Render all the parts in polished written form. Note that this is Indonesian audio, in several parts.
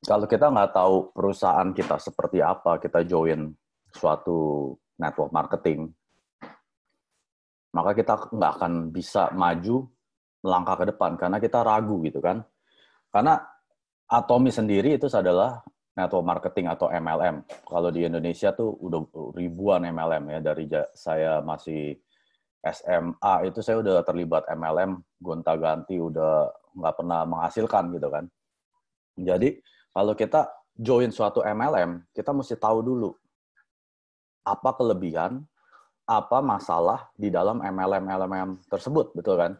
Kalau kita nggak tahu perusahaan kita seperti apa, kita join suatu network marketing, maka kita nggak akan bisa maju melangkah ke depan karena kita ragu gitu kan. Karena Atomi sendiri itu adalah network marketing atau MLM. Kalau di Indonesia tuh udah ribuan MLM ya. Dari saya masih SMA itu saya udah terlibat MLM gonta-ganti, udah nggak pernah menghasilkan gitu kan. Jadi kalau kita join suatu MLM, kita mesti tahu dulu apa kelebihan, apa masalah di dalam MLM tersebut, betul kan?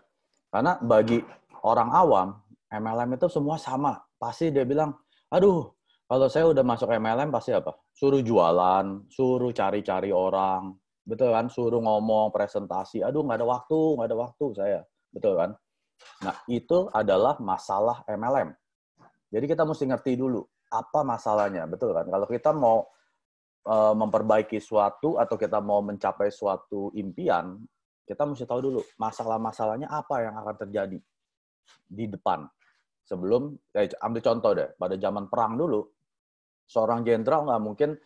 Karena bagi orang awam, MLM itu semua sama. Pasti dia bilang, aduh, kalau saya udah masuk MLM pasti apa? Suruh jualan, suruh cari-cari orang, betul kan? Suruh ngomong, presentasi. Aduh, nggak ada waktu saya. Betul kan? Nah, itu adalah masalah MLM. Jadi kita mesti ngerti dulu, apa masalahnya, betul kan? Kalau kita mau memperbaiki suatu atau kita mau mencapai suatu impian, kita mesti tahu dulu masalah-masalahnya apa yang akan terjadi di depan. Sebelum, ambil contoh deh, pada zaman perang dulu, seorang jenderal nggak mungkin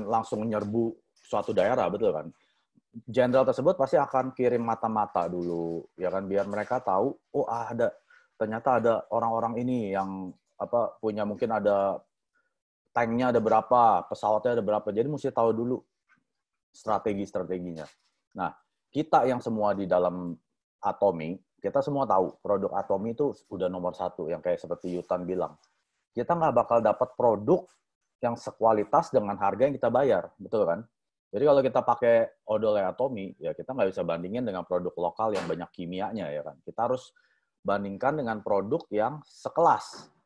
langsung nyerbu suatu daerah, betul kan? Jenderal tersebut pasti akan kirim mata-mata dulu, ya kan, biar mereka tahu, oh ternyata ada orang-orang ini yang punya mungkin ada tanknya ada berapa, pesawatnya ada berapa. Jadi mesti tahu dulu strategi-strateginya. Nah, kita yang semua di dalam Atomi, kita semua tahu produk Atomi itu udah nomor satu, yang kayak seperti Yutan bilang. Kita nggak bakal dapat produk yang sekualitas dengan harga yang kita bayar, betul kan? Jadi kalau kita pakai odol Atomi, ya kita nggak bisa bandingin dengan produk lokal yang banyak kimianya, ya kan? Kita harus bandingkan dengan produk yang sekelas.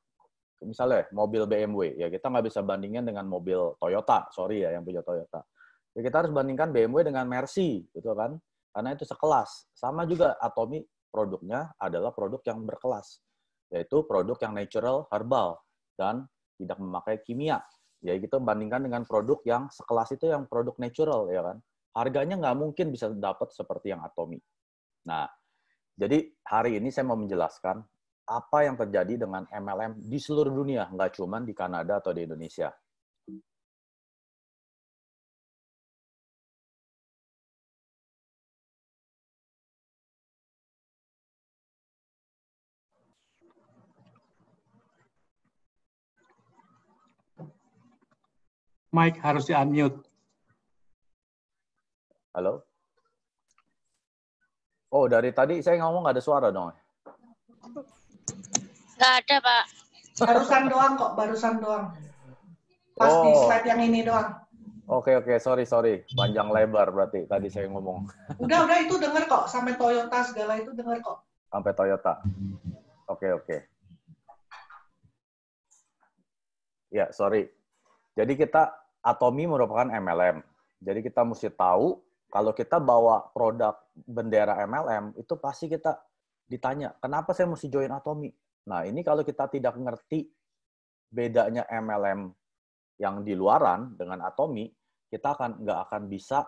Misalnya mobil BMW, ya kita nggak bisa bandingin dengan mobil Toyota, sorry ya yang punya Toyota. Ya kita harus bandingkan BMW dengan Mercy, gitu kan? Karena itu sekelas. Sama juga Atomi produknya adalah produk yang berkelas, yaitu produk yang natural, herbal, dan tidak memakai kimia. Ya kita bandingkan dengan produk yang sekelas itu yang produk natural, ya kan? Harganya nggak mungkin bisa dapat seperti yang Atomi. Nah, jadi hari ini saya mau menjelaskan apa yang terjadi dengan MLM di seluruh dunia, nggak cuma di Kanada atau di Indonesia. Mike harus di-unmute. Halo? Oh, dari tadi saya ngomong nggak ada suara dong? Nggak ada, Pak. Barusan doang kok, barusan doang. Pas di slide yang ini doang. Oke, sorry. Panjang lebar berarti tadi saya ngomong. Udah itu denger kok, sampai Toyota segala itu denger kok. Sampai Toyota. Oke. Ya, sorry. Jadi Atomi merupakan MLM. Jadi kita mesti tahu kalau kita bawa produk bendera MLM, itu pasti kita ditanya, kenapa saya mesti join Atomi? Nah, ini kalau kita tidak ngerti bedanya MLM yang di luaran dengan Atomi, kita nggak akan bisa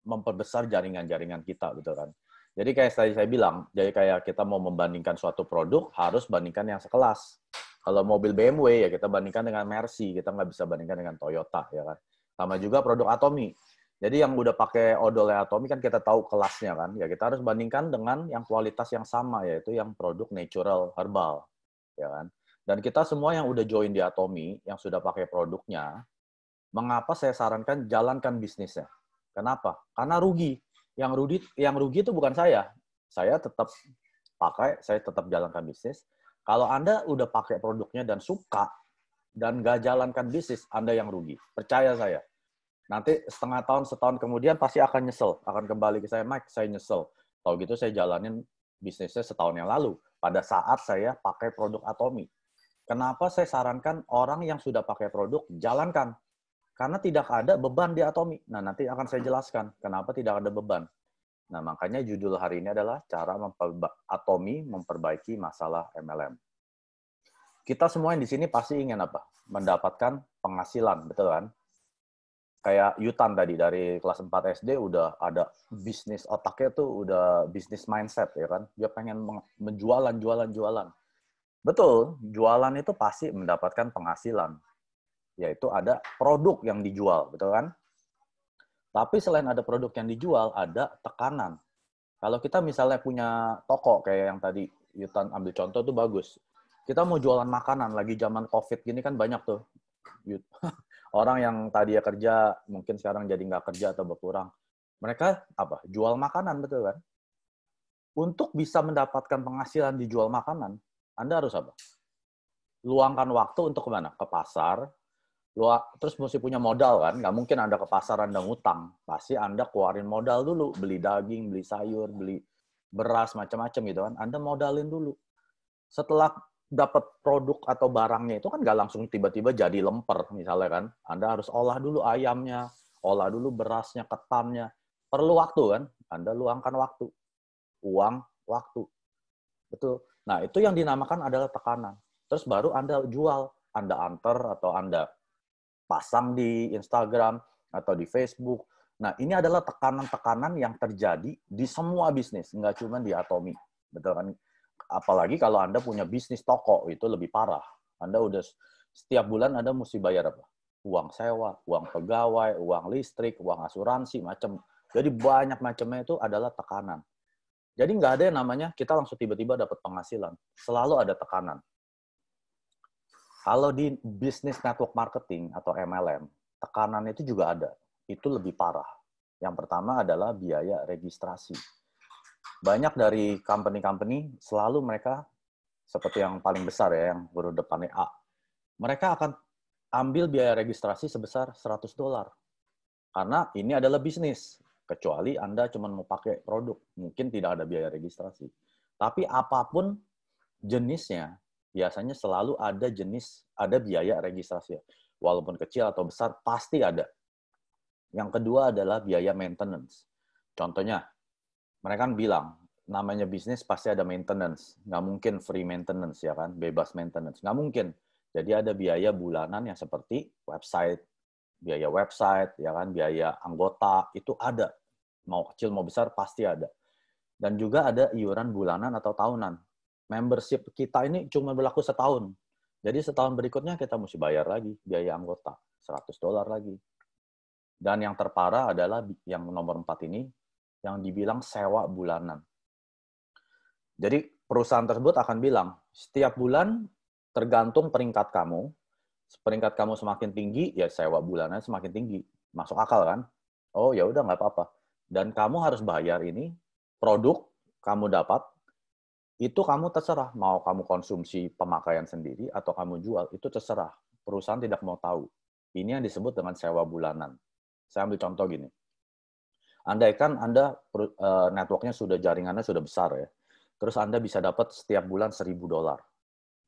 memperbesar jaringan-jaringan kita, betul kan? Jadi kayak tadi saya bilang, jadi kayak kita mau membandingkan suatu produk, harus bandingkan yang sekelas. Kalau mobil BMW, ya kita bandingkan dengan Mercy, kita nggak bisa bandingkan dengan Toyota, ya kan? Sama juga produk Atomi. Jadi yang udah pakai odol Atomi kan kita tahu kelasnya kan, ya kita harus bandingkan dengan yang kualitas yang sama, yaitu yang produk natural herbal, ya kan? Dan kita semua yang udah join di Atomi, yang sudah pakai produknya, mengapa saya sarankan jalankan bisnisnya? Kenapa? Karena rugi. Yang rugi itu bukan saya. Saya tetap pakai, saya tetap jalankan bisnis. Kalau Anda udah pakai produknya dan suka, dan nggak jalankan bisnis, Anda yang rugi. Percaya saya. Nanti setahun kemudian pasti akan nyesel. Akan kembali ke saya, Mike, saya nyesel. Kalau gitu saya jalanin bisnisnya setahun yang lalu. Pada saat saya pakai produk Atomi. Kenapa saya sarankan orang yang sudah pakai produk, jalankan. Karena tidak ada beban di Atomi. Nah, nanti akan saya jelaskan kenapa tidak ada beban. Nah, makanya judul hari ini adalah cara Atomi memperbaiki masalah MLM. Kita semua yang di sini pasti ingin apa? Mendapatkan penghasilan, betul kan? Kayak Yutan tadi, dari kelas 4 SD udah ada bisnis, otaknya tuh udah bisnis mindset, ya kan? Dia pengen jualan. Betul, jualan itu pasti mendapatkan penghasilan. Yaitu ada produk yang dijual, betul kan? Tapi selain ada produk yang dijual, ada tekanan. Kalau kita misalnya punya toko, kayak yang tadi Yutan ambil contoh itu bagus. Kita mau jualan makanan, lagi zaman COVID gini kan banyak tuh. Orang yang tadi ya kerja, mungkin sekarang jadi nggak kerja atau berkurang. Mereka apa? Jual makanan, betul kan? Untuk bisa mendapatkan penghasilan di jual makanan, Anda harus apa? Luangkan waktu untuk kemana? Ke pasar, terus mesti punya modal kan, nggak mungkin Anda ke pasar Anda ngutang, pasti Anda keluarin modal dulu, beli daging, beli sayur, beli beras, macam-macam gitu kan, Anda modalin dulu. Setelah dapat produk atau barangnya itu kan nggak langsung tiba-tiba jadi lemper misalnya kan, Anda harus olah dulu ayamnya, olah dulu berasnya, ketannya, perlu waktu kan, Anda luangkan waktu, uang, waktu, betul. Nah itu yang dinamakan adalah tekanan. Terus baru Anda jual, Anda antar atau Anda pasang di Instagram atau di Facebook. Nah, ini adalah tekanan-tekanan yang terjadi di semua bisnis, nggak cuma di Atomy. Betul kan? Apalagi kalau Anda punya bisnis toko, itu lebih parah. Anda udah setiap bulan Anda mesti bayar apa? Uang sewa, uang pegawai, uang listrik, uang asuransi, macam. Jadi banyak macamnya itu adalah tekanan. Jadi nggak ada yang namanya kita langsung tiba-tiba dapat penghasilan. Selalu ada tekanan. Kalau di bisnis network marketing atau MLM, tekanan itu juga ada. Itu lebih parah. Yang pertama adalah biaya registrasi. Banyak dari company-company selalu mereka seperti yang paling besar ya, yang huruf depannya A. Mereka akan ambil biaya registrasi sebesar $100. Karena ini adalah bisnis. Kecuali Anda cuma mau pakai produk. Mungkin tidak ada biaya registrasi. Tapi apapun jenisnya, biasanya selalu ada biaya registrasi. Walaupun kecil atau besar, pasti ada. Yang kedua adalah biaya maintenance. Contohnya, mereka kan bilang, namanya bisnis pasti ada maintenance. Nggak mungkin free maintenance, ya kan? Bebas maintenance. Nggak mungkin. Jadi ada biaya bulanan yang seperti website, ya kan? Biaya anggota, itu ada. Mau kecil, mau besar, pasti ada. Dan juga ada iuran bulanan atau tahunan. Membership kita ini cuma berlaku setahun. Jadi setahun berikutnya kita mesti bayar lagi biaya anggota, $100 lagi. Dan yang terparah adalah yang nomor 4 ini, yang dibilang sewa bulanan. Jadi perusahaan tersebut akan bilang, setiap bulan tergantung peringkat kamu semakin tinggi, ya sewa bulanannya semakin tinggi. Masuk akal kan? Oh ya udah nggak apa-apa. Dan kamu harus bayar ini, produk kamu dapat, itu kamu terserah. Mau kamu konsumsi pemakaian sendiri atau kamu jual, itu terserah. Perusahaan tidak mau tahu. Ini yang disebut dengan sewa bulanan. Saya ambil contoh gini. Andaikan Anda networknya jaringannya sudah besar ya. Terus Anda bisa dapat setiap bulan $1.000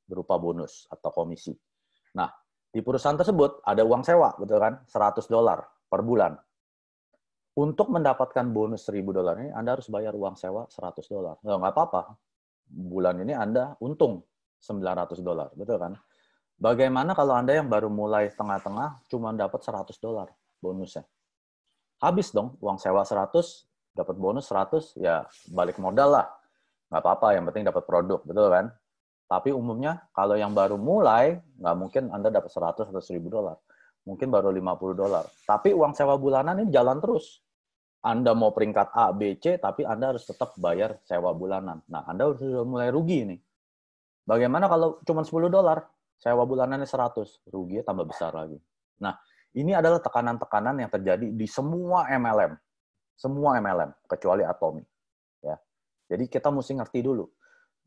berupa bonus atau komisi. Nah, di perusahaan tersebut ada uang sewa, betul kan? $100 per bulan. Untuk mendapatkan bonus $1.000 ini, Anda harus bayar uang sewa $100. Nggak apa-apa. Bulan ini Anda untung $900, betul kan? Bagaimana kalau Anda yang baru mulai tengah-tengah cuma dapat $100 bonusnya? Habis dong, uang sewa 100, dapat bonus 100, ya balik modal lah. Nggak apa-apa, yang penting dapat produk, betul kan? Tapi umumnya, kalau yang baru mulai, nggak mungkin Anda dapat 100 atau $1.000. Mungkin baru $50. Tapi uang sewa bulanan ini jalan terus. Anda mau peringkat A, B, C, tapi Anda harus tetap bayar sewa bulanan. Nah, Anda sudah mulai rugi nih. Bagaimana kalau cuma $10? Sewa bulanannya 100, ruginya tambah besar lagi. Nah, ini adalah tekanan-tekanan yang terjadi di semua MLM. Semua MLM, kecuali Atomy. Ya. Jadi kita mesti ngerti dulu.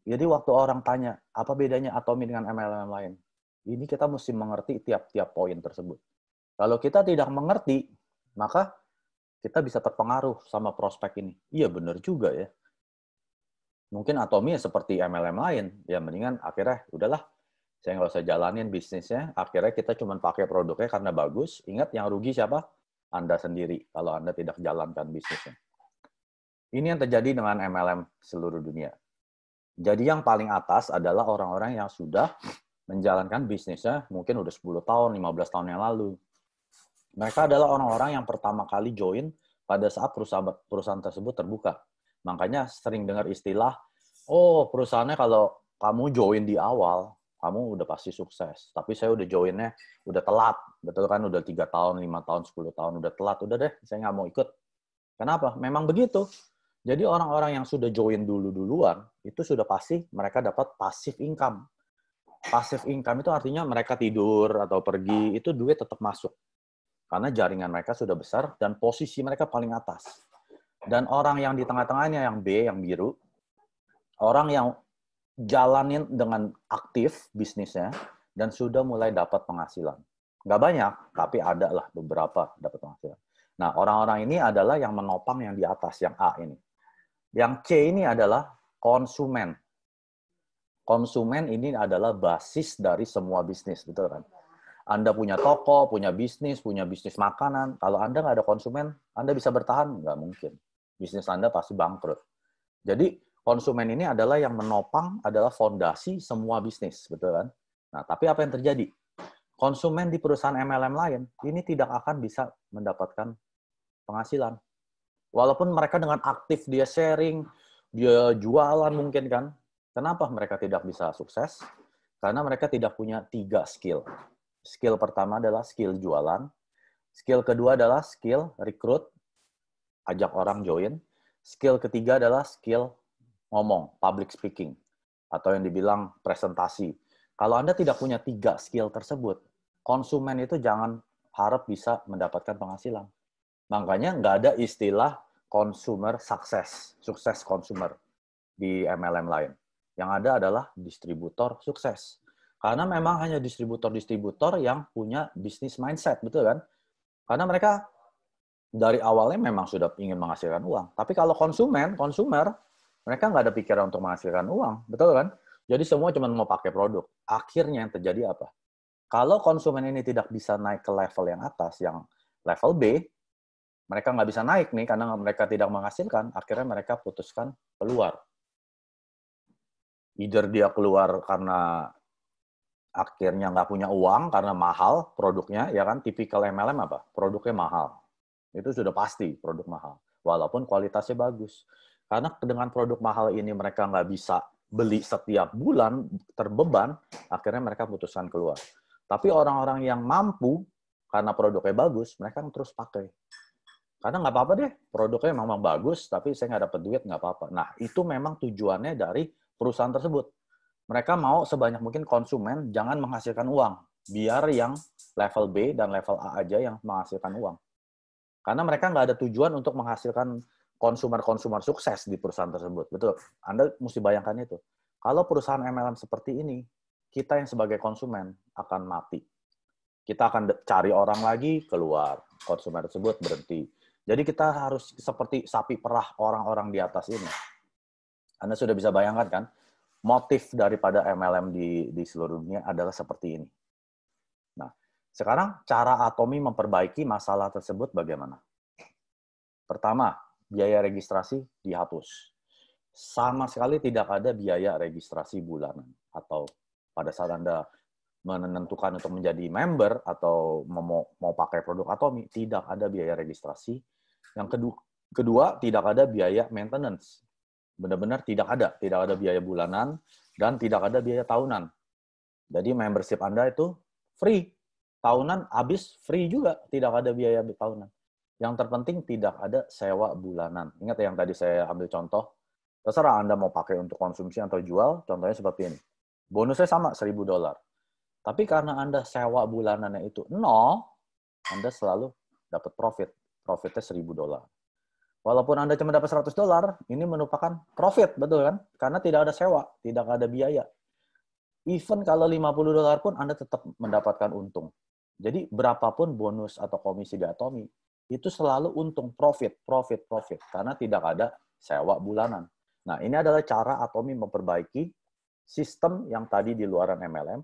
Jadi waktu orang tanya, apa bedanya Atomy dengan MLM lain? Ini kita mesti mengerti tiap-tiap poin tersebut. Kalau kita tidak mengerti, maka kita bisa terpengaruh sama prospek ini. Iya, benar juga ya. Mungkin Atomy seperti MLM lain. Ya, mendingan akhirnya, udahlah, saya nggak usah jalanin bisnisnya. Akhirnya kita cuma pakai produknya karena bagus. Ingat, yang rugi siapa? Anda sendiri, kalau Anda tidak jalankan bisnisnya. Ini yang terjadi dengan MLM seluruh dunia. Jadi yang paling atas adalah orang-orang yang sudah menjalankan bisnisnya mungkin udah 10 tahun, 15 tahun yang lalu. Mereka adalah orang-orang yang pertama kali join pada saat perusahaan tersebut terbuka. Makanya sering dengar istilah, oh perusahaannya kalau kamu join di awal, kamu udah pasti sukses. Tapi saya udah joinnya udah telat, betul kan? Udah 3 tahun, 5 tahun, 10 tahun udah telat. Udah deh, saya nggak mau ikut. Kenapa? Memang begitu. Jadi orang-orang yang sudah join duluan itu sudah pasti mereka dapat passive income. Passive income itu artinya mereka tidur atau pergi, itu duit tetap masuk. Karena jaringan mereka sudah besar dan posisi mereka paling atas. Dan orang yang di tengah-tengahnya, yang B, yang biru, orang yang jalanin dengan aktif bisnisnya dan sudah mulai dapat penghasilan. Nggak banyak, tapi ada lah beberapa dapat penghasilan. Nah, orang-orang ini adalah yang menopang yang di atas, yang A ini. Yang C ini adalah konsumen. Konsumen ini adalah basis dari semua bisnis, betul kan? Anda punya toko, punya bisnis makanan. Kalau Anda nggak ada konsumen, Anda bisa bertahan? Nggak mungkin. Bisnis Anda pasti bangkrut. Jadi, konsumen ini adalah yang menopang, adalah fondasi semua bisnis, betul kan? Nah, tapi apa yang terjadi? Konsumen di perusahaan MLM lain, ini tidak akan bisa mendapatkan penghasilan. Walaupun mereka dengan aktif, dia sharing, dia jualan mungkin kan. Kenapa mereka tidak bisa sukses? Karena mereka tidak punya 3 skill. Skill pertama adalah skill jualan. Skill kedua adalah skill rekrut, ajak orang join. Skill ketiga adalah skill ngomong, public speaking. Atau yang dibilang presentasi. Kalau Anda tidak punya 3 skill tersebut, konsumen itu jangan harap bisa mendapatkan penghasilan. Makanya nggak ada istilah consumer success, sukses consumer di MLM lain. Yang ada adalah distributor sukses. Karena memang hanya distributor-distributor yang punya bisnis mindset, betul kan? Karena mereka dari awalnya memang sudah ingin menghasilkan uang. Tapi kalau konsumer, mereka nggak ada pikiran untuk menghasilkan uang, betul kan? Jadi semua cuma mau pakai produk. Akhirnya yang terjadi apa? Kalau konsumen ini tidak bisa naik ke level yang atas, yang level B, mereka nggak bisa naik nih karena mereka tidak menghasilkan, akhirnya mereka putuskan keluar. Either dia keluar karena akhirnya nggak punya uang, karena mahal produknya, ya kan, tipikal MLM apa? Produknya mahal. Itu sudah pasti produk mahal. Walaupun kualitasnya bagus. Karena dengan produk mahal ini mereka nggak bisa beli setiap bulan, terbeban, akhirnya mereka putuskan keluar. Tapi orang-orang yang mampu, karena produknya bagus, mereka terus pakai. Karena nggak apa-apa deh, produknya memang bagus, tapi saya nggak dapat duit, nggak apa-apa. Nah, itu memang tujuannya dari perusahaan tersebut. Mereka mau sebanyak mungkin konsumen jangan menghasilkan uang. Biar yang level B dan level A aja yang menghasilkan uang. Karena mereka nggak ada tujuan untuk menghasilkan konsumer-konsumer sukses di perusahaan tersebut. Betul. Anda mesti bayangkan itu. Kalau perusahaan MLM seperti ini, kita yang sebagai konsumen akan mati. Kita akan cari orang lagi, keluar. Konsumen tersebut berhenti. Jadi kita harus seperti sapi perah orang-orang di atas ini. Anda sudah bisa bayangkan kan, motif daripada MLM di seluruh dunia adalah seperti ini. Nah, sekarang cara Atomy memperbaiki masalah tersebut bagaimana? Pertama, biaya registrasi dihapus. Sama sekali tidak ada biaya registrasi bulanan. Atau pada saat Anda menentukan untuk menjadi member atau mau pakai produk Atomy, tidak ada biaya registrasi. Yang kedua, tidak ada biaya maintenance. Benar-benar tidak ada biaya bulanan dan tidak ada biaya tahunan. Jadi membership Anda itu free. Tahunan habis free juga, tidak ada biaya tahunan. Yang terpenting tidak ada sewa bulanan. Ingat yang tadi saya ambil contoh, terserah Anda mau pakai untuk konsumsi atau jual, contohnya seperti ini. Bonusnya sama, $1.000. Tapi karena Anda sewa bulanannya itu nol, Anda selalu dapat profit. Profitnya $1.000. Walaupun Anda cuma dapat $100, ini merupakan profit, betul kan? Karena tidak ada sewa, tidak ada biaya. Even kalau $50 pun Anda tetap mendapatkan untung. Jadi berapapun bonus atau komisi di Atomy, itu selalu untung, profit. Karena tidak ada sewa bulanan. Nah, ini adalah cara Atomy memperbaiki sistem yang tadi di luaran MLM.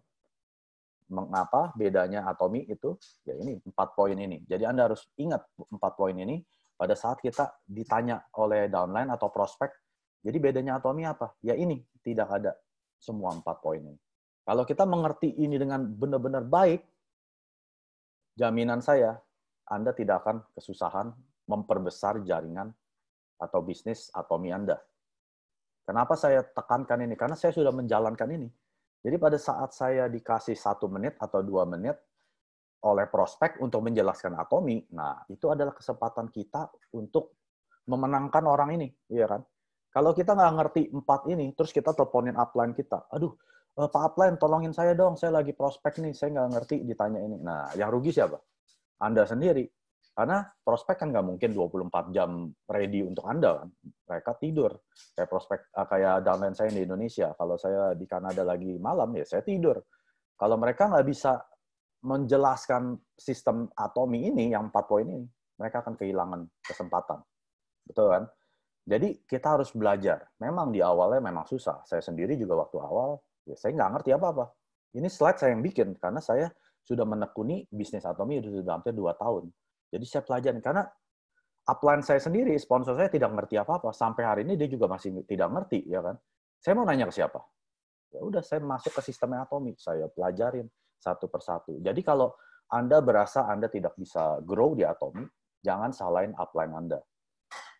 Mengapa bedanya Atomy itu? Ya ini, 4 poin ini. Jadi Anda harus ingat 4 poin ini pada saat kita ditanya oleh downline atau prospek. Jadi bedanya Atomy apa? Ya ini, tidak ada semua 4 poin ini. Kalau kita mengerti ini dengan benar-benar baik, jaminan saya, Anda tidak akan kesusahan memperbesar jaringan atau bisnis Atomy Anda. Kenapa saya tekankan ini? Karena saya sudah menjalankan ini. Jadi pada saat saya dikasih 1 menit atau 2 menit oleh prospek untuk menjelaskan Atomi, nah itu adalah kesempatan kita untuk memenangkan orang ini, iya kan? Kalau kita nggak ngerti 4 ini, terus kita teleponin upline kita, aduh, Pak upline, tolongin saya dong, saya lagi prospek nih, saya nggak ngerti ditanya ini. Nah, yang rugi siapa? Anda sendiri. Karena prospek kan nggak mungkin 24 jam ready untuk Anda kan. Mereka tidur. Kayak prospek, kayak downline saya di Indonesia. Kalau saya di Kanada lagi malam, ya saya tidur. Kalau mereka nggak bisa menjelaskan sistem Atomi ini, yang 4 poin ini, mereka akan kehilangan kesempatan. Betul kan? Jadi kita harus belajar. Memang di awalnya memang susah. Saya sendiri juga waktu awal, ya saya nggak ngerti apa-apa. Ini slide saya yang bikin, karena saya sudah menekuni bisnis Atomi sudah hampir 2 tahun. Jadi saya pelajari, karena upline saya sendiri, sponsor saya tidak ngerti apa-apa. Sampai hari ini dia juga masih tidak ngerti, ya kan? Saya mau nanya ke siapa? Ya udah, saya masuk ke sistemnya Atomi. Saya pelajarin satu persatu. Jadi kalau Anda berasa Anda tidak bisa grow di Atomi, jangan salahin upline Anda.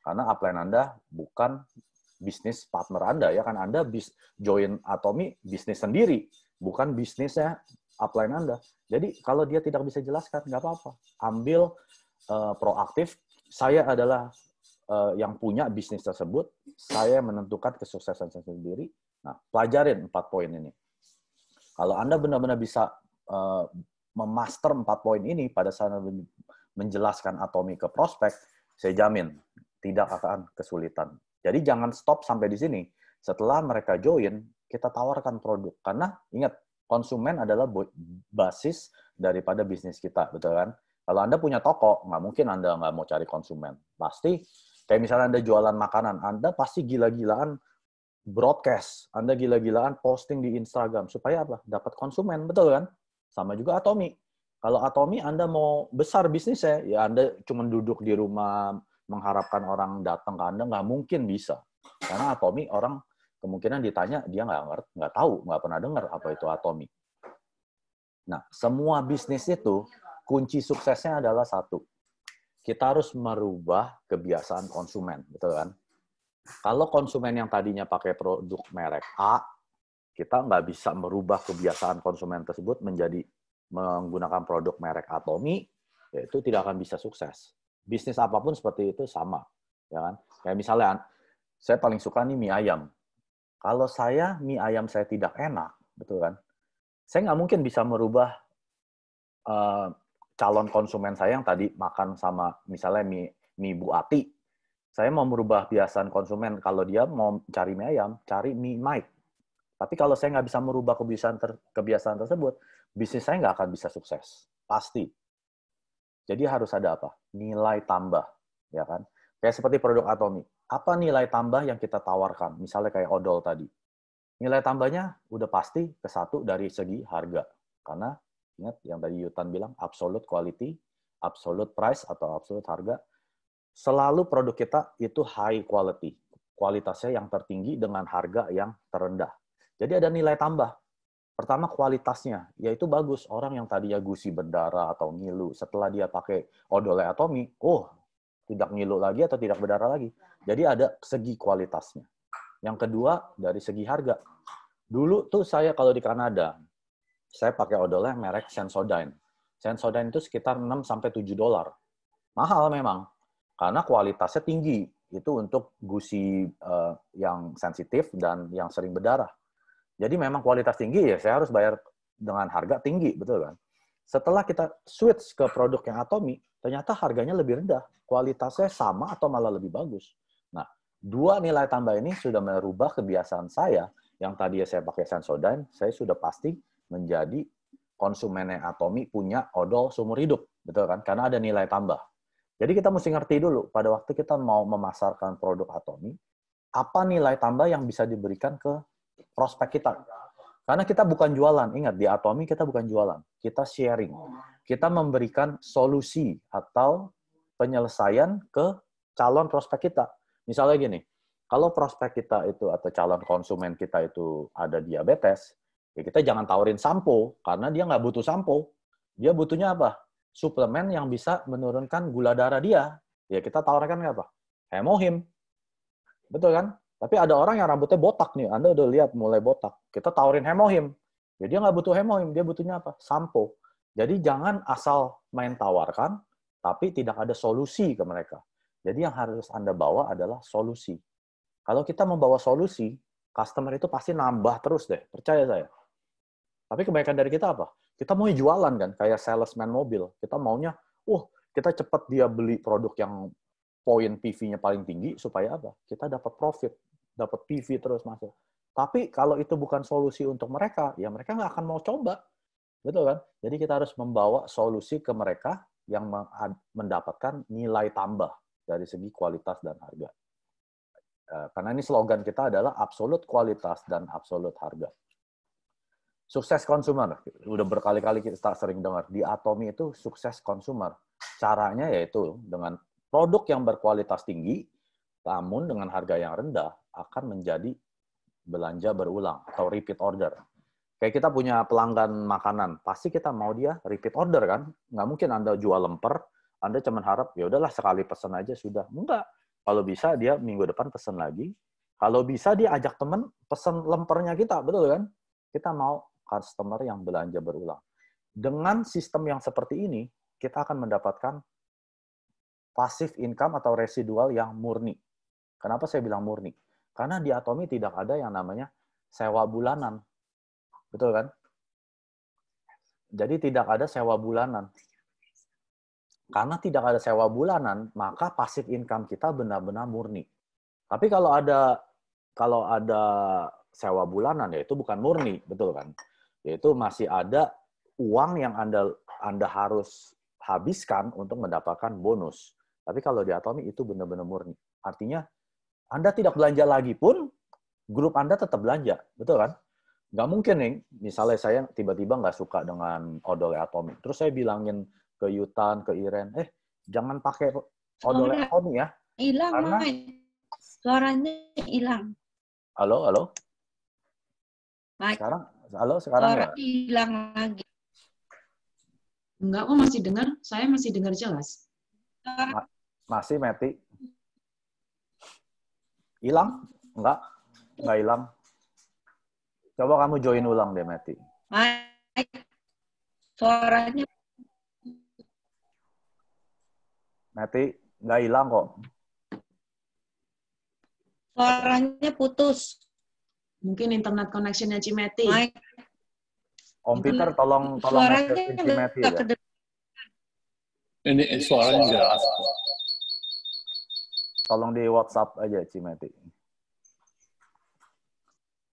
Karena upline Anda bukan bisnis partner Anda, ya kan? Anda join Atomi bisnis sendiri, bukan bisnisnya upline Anda. Jadi kalau dia tidak bisa jelaskan, nggak apa-apa. Ambil proaktif. Saya adalah yang punya bisnis tersebut. Saya menentukan kesuksesan saya sendiri. Nah, pelajarin 4 poin ini. Kalau Anda benar-benar bisa memaster 4 poin ini pada saat menjelaskan Atomi ke prospek, saya jamin tidak akan kesulitan. Jadi jangan stop sampai di sini. Setelah mereka join, kita tawarkan produk. Karena ingat, konsumen adalah basis daripada bisnis kita, betul kan? Kalau Anda punya toko, nggak mungkin Anda nggak mau cari konsumen. Pasti, kayak misalnya Anda jualan makanan, Anda pasti gila-gilaan broadcast, Anda gila-gilaan posting di Instagram. Supaya apa? Dapat konsumen, betul kan? Sama juga Atomi. Kalau Atomi Anda mau besar bisnisnya, ya Anda cuma duduk di rumah, mengharapkan orang datang ke Anda, nggak mungkin bisa. Karena Atomi orang kemungkinan ditanya, dia nggak tahu, nggak pernah dengar apa itu Atomi. Nah, semua bisnis itu, kunci suksesnya adalah satu. Kita harus merubah kebiasaan konsumen, betul kan? Kalau konsumen yang tadinya pakai produk merek A, kita nggak bisa merubah kebiasaan konsumen tersebut menjadi menggunakan produk merek Atomi, ya itu tidak akan bisa sukses. Bisnis apapun seperti itu sama, ya kan? Kayak misalnya, saya paling suka nih mie ayam. Kalau mie ayam saya tidak enak, betul kan? Saya nggak mungkin bisa merubah calon konsumen saya yang tadi makan sama misalnya mie Bu Ati. Saya mau merubah kebiasaan konsumen, kalau dia mau cari mie ayam, cari mie Mike. Tapi kalau saya nggak bisa merubah kebiasaan tersebut, bisnis saya nggak akan bisa sukses. Pasti. Jadi harus ada apa? Nilai tambah. Ya kan? Kayak seperti produk Atomi. Apa nilai tambah yang kita tawarkan? Misalnya kayak odol tadi. Nilai tambahnya udah pasti ke satu dari segi harga. Karena ingat yang tadi Yutan bilang, absolute quality, absolute price atau absolute harga. Selalu produk kita itu high quality. Kualitasnya yang tertinggi dengan harga yang terendah. Jadi ada nilai tambah. Pertama, kualitasnya. Yaitu bagus. Orang yang tadinya gusi berdarah atau ngilu, setelah dia pakai odolnya Atomi, tidak ngilu lagi atau tidak berdarah lagi. Jadi ada segi kualitasnya. Yang kedua, dari segi harga. Dulu tuh saya kalau di Kanada, saya pakai odolnya merek Sensodyne. Sensodyne itu sekitar 6-7 dolar. Mahal memang. Karena kualitasnya tinggi. Itu untuk gusi yang sensitif dan yang sering berdarah. Jadi memang kualitas tinggi, ya saya harus bayar dengan harga tinggi, betul kan? Setelah kita switch ke produk yang Atomi, ternyata harganya lebih rendah. Kualitasnya sama atau malah lebih bagus. Nah, 2 nilai tambah ini sudah merubah kebiasaan saya. Yang tadi saya pakai Sensodyne, saya sudah pasti menjadi konsumennya Atomi punya odol seumur hidup. Betul kan? Karena ada nilai tambah. Jadi kita mesti ngerti dulu, pada waktu kita mau memasarkan produk Atomi, apa nilai tambah yang bisa diberikan ke prospek kita. Karena kita bukan jualan. Ingat, di Atomi kita bukan jualan. Kita sharing. Kita memberikan solusi atau penyelesaian ke calon prospek kita. Misalnya gini, kalau prospek kita itu atau calon konsumen kita itu ada diabetes, ya kita jangan tawarin sampo, karena dia nggak butuh sampo. Dia butuhnya apa? Suplemen yang bisa menurunkan gula darah dia. Ya kita tawarkan apa? Hemohim. Betul kan? Tapi ada orang yang rambutnya botak nih, Anda udah lihat mulai botak. Kita tawarin hemohim. Ya dia nggak butuh hemohim, dia butuhnya apa? Sampo. Jadi jangan asal main tawarkan, tapi tidak ada solusi ke mereka. Jadi yang harus Anda bawa adalah solusi. Kalau kita membawa solusi, customer itu pasti nambah terus deh, percaya saya. Tapi kebanyakan dari kita apa? Kita mau jualan kan, kayak salesman mobil. Kita maunya, kita cepat dia beli produk yang poin PV-nya paling tinggi, supaya apa? Kita dapat profit, dapat PV terus masuk. Tapi kalau itu bukan solusi untuk mereka, ya mereka nggak akan mau coba. Betul kan? Jadi kita harus membawa solusi ke mereka yang mendapatkan nilai tambah dari segi kualitas dan harga. Karena ini slogan kita adalah absolut kualitas dan absolut harga. Sukses konsumer, udah berkali-kali kita sering dengar. Di Atomy itu sukses konsumer. Caranya yaitu dengan produk yang berkualitas tinggi, namun dengan harga yang rendah, akan menjadi belanja berulang atau repeat order. Kayak kita punya pelanggan makanan, pasti kita mau dia repeat order kan? Nggak mungkin Anda jual lemper, Anda cuma harap, ya udahlah sekali pesan aja sudah. Enggak. Kalau bisa dia minggu depan pesan lagi. Kalau bisa dia ajak teman pesan lempernya kita, betul kan? Kita mau customer yang belanja berulang. Dengan sistem yang seperti ini, kita akan mendapatkan passive income atau residual yang murni. Kenapa saya bilang murni? Karena di Atomy tidak ada yang namanya sewa bulanan. Betul kan? Jadi tidak ada sewa bulanan. Karena tidak ada sewa bulanan, maka passive income kita benar-benar murni. Tapi kalau ada sewa bulanan, ya itu bukan murni, betul kan? Yaitu masih ada uang yang Anda harus habiskan untuk mendapatkan bonus. Tapi kalau di Atomy itu benar-benar murni. Artinya Anda tidak belanja lagi pun, grup Anda tetap belanja, betul kan? Nggak mungkin nih, misalnya saya tiba-tiba nggak suka dengan odol Atomy. Terus saya bilangin ke Yutan, ke Iren, jangan pakai odol Atomy ya. Hilang, Karena... Suaranya hilang. Halo? Sekarang ya? Hilang lagi. Enggak, kok masih dengar? Saya masih dengar jelas. Masih, Meti? Hilang? Enggak hilang. Coba kamu join ulang deh, Meti. Suaranya. Meti, nggak hilang kok. Suaranya putus. Mungkin internet connection-nya Cimeti. Om Peter, tolong message Cimeti ya. Ini suaranya jelas. Tolong di WhatsApp aja, Cimeti.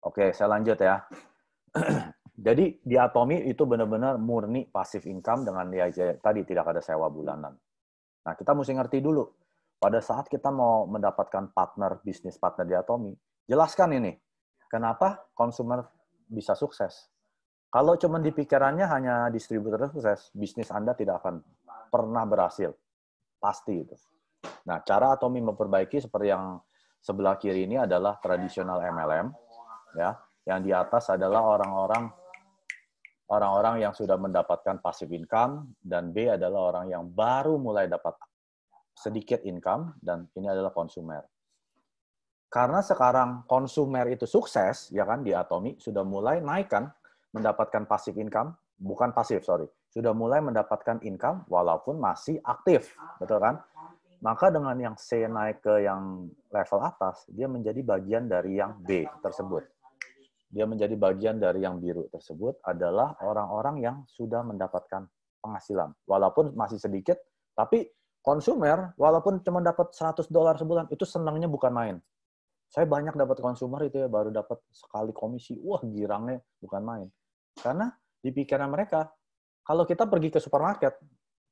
Oke, saya lanjut ya. Jadi di Atomy itu benar-benar murni passive income dengan ya tadi tidak ada sewa bulanan. Nah, kita mesti ngerti dulu. Pada saat kita mau mendapatkan bisnis partner di Atomy, jelaskan ini. Kenapa konsumer bisa sukses? Kalau cuma di pikirannya hanya distributor sukses, bisnis Anda tidak akan pernah berhasil. Pasti itu. Nah, cara Atomy memperbaiki seperti yang sebelah kiri ini adalah tradisional MLM. Ya, yang di atas adalah orang-orang yang sudah mendapatkan passive income, dan B adalah orang yang baru mulai dapat sedikit income, dan ini adalah konsumer. Karena sekarang konsumer itu sukses, ya kan, di Atomy sudah mulai naik kan, mendapatkan passive income, bukan pasif, sudah mulai mendapatkan income walaupun masih aktif, betul kan? Maka dengan yang C naik ke yang level atas, dia menjadi bagian dari yang B tersebut. Dia menjadi bagian dari yang biru tersebut adalah orang-orang yang sudah mendapatkan penghasilan. Walaupun masih sedikit, tapi konsumer, walaupun cuma dapat $100 sebulan, itu senangnya bukan main. Saya banyak dapat konsumer itu ya, baru dapat sekali komisi. Wah, girangnya bukan main. Karena di pikiran mereka, kalau kita pergi ke supermarket,